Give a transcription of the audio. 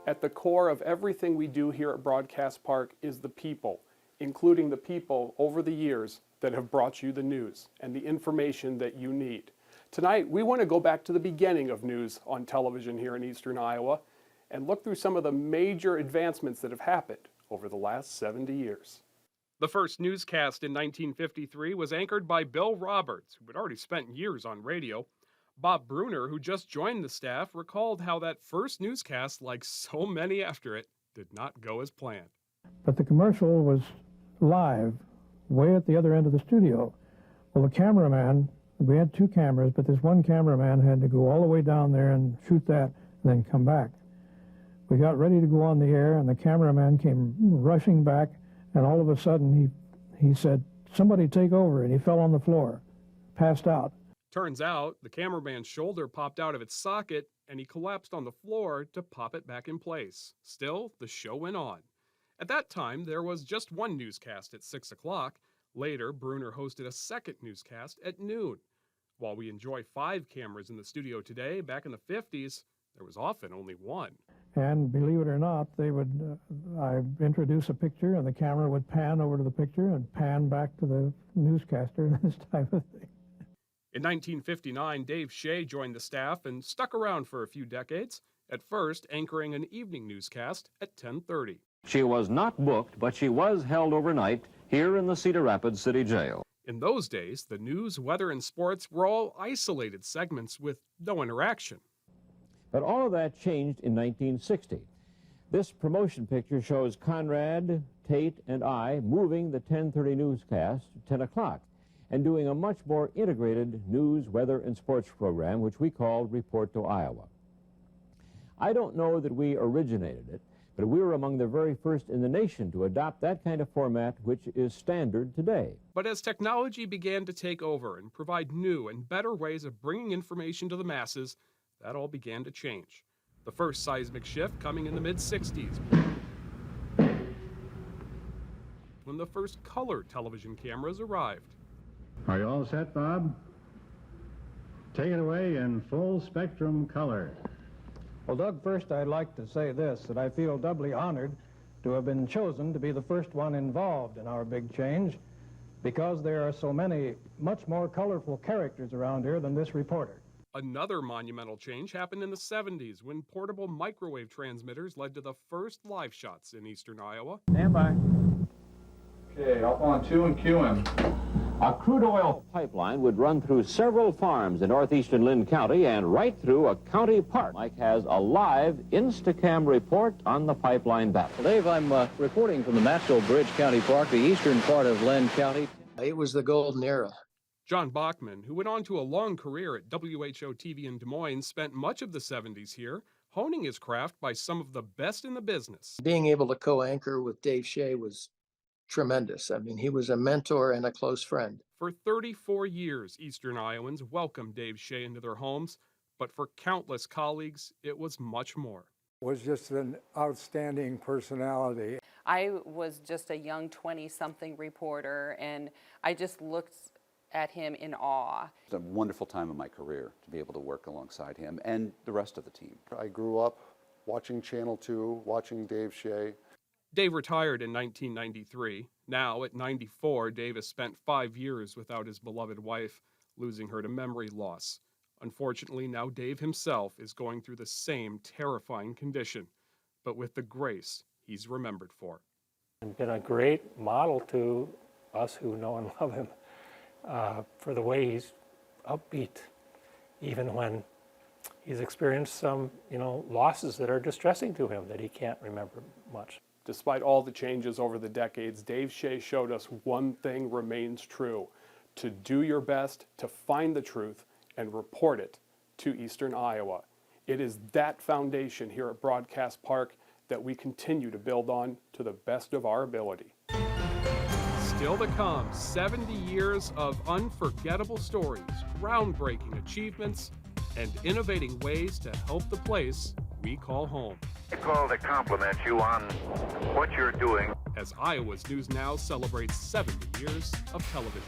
At the core of everything we do here at Broadcast Park is the people, including the people over the years that have brought you the news and the information that you need. Tonight, we want to go back to the beginning of news on television here in Eastern Iowa and look through some of the major advancements that have happened over the last 70 years. The first newscast in 1953 was anchored by Bill Roberts, who had already spent years on radio. Bob Bruner, who just joined the staff, recalled how that first newscast, like so many after it, did not go as planned. But the commercial was live, way at the other end of the studio. Well, the cameraman, we had two cameras, but this one cameraman had to go all the way down there and shoot that, and then come back. We got ready to go on the air, and the cameraman came rushing back, and all of a sudden he said, "Somebody take over," and he fell on the floor, passed out. Turns out, the cameraman's shoulder popped out of its socket, and he collapsed on the floor to pop it back in place. Still, the show went on. At that time, there was just one newscast at 6 o'clock. Later, Bruner hosted a second newscast at noon. While we enjoy 5 cameras in the studio today, back in the 50s, there was often only one. And believe it or not, they would, I'd introduce a picture, and the camera would pan over to the picture and pan back to the newscaster, this type of thing. In 1959, Dave Shea joined the staff and stuck around for a few decades, at first anchoring an evening newscast at 10:30. She was not booked, but she was held overnight here in the Cedar Rapids City Jail. In those days, the news, weather, and sports were all isolated segments with no interaction. But all of that changed in 1960. This promotion picture shows Conrad, Tate, and I moving the 10:30 newscast to 10 o'clock and doing a much more integrated news, weather, and sports program, which we called Report to Iowa. I don't know that we originated it, but we were among the very first in the nation to adopt that kind of format, which is standard today. But as technology began to take over and provide new and better ways of bringing information to the masses, that all began to change. The first seismic shift coming in the mid-60s, when the first color television cameras arrived. Are you all set, Bob? Take it away in full spectrum color. Well, Doug, first I'd like to say this, that I feel doubly honored to have been chosen to be the first one involved in our big change, because there are so many much more colorful characters around here than this reporter. Another monumental change happened in the 70s when portable microwave transmitters led to the first live shots in Eastern Iowa. Stand by. Okay, up on 2 and queuing. A crude oil pipeline would run through several farms in northeastern Lynn County and right through a county park. Mike has a live Instacam report on the pipeline battle. Well, Dave, I'm reporting from the Maxwell Bridge County Park, the eastern part of Lynn County. It was the golden era. John Bachman, who went on to a long career at WHO TV in Des Moines, spent much of the 70s here, honing his craft by some of the best in the business. Being able to co-anchor with Dave Shea was tremendous. I mean, he was a mentor and a close friend. For 34 years, Eastern Iowans welcomed Dave Shea into their homes, but for countless colleagues, it was much more. Was just an outstanding personality. I was just a young 20-something reporter, and I just looked at him in awe. It's a wonderful time in my career to be able to work alongside him and the rest of the team. I grew up watching Channel 2, watching Dave Shea. Dave retired in 1993. Now, at 94, Dave has spent 5 years without his beloved wife, losing her to memory loss. Unfortunately, now Dave himself is going through the same terrifying condition, but with the grace he's remembered for. He's been a great model to us who know and love him for the way he's upbeat, even when he's experienced some, losses that are distressing to him that he can't remember much. Despite all the changes over the decades, Dave Shea showed us one thing remains true: to do your best to find the truth and report it to Eastern Iowa. It is that foundation here at Broadcast Park that we continue to build on to the best of our ability. Still to come, 70 years of unforgettable stories, groundbreaking achievements, and innovating ways to help the place we call home. I call to compliment you on what you're doing. As Iowa's News Now celebrates 70 years of television.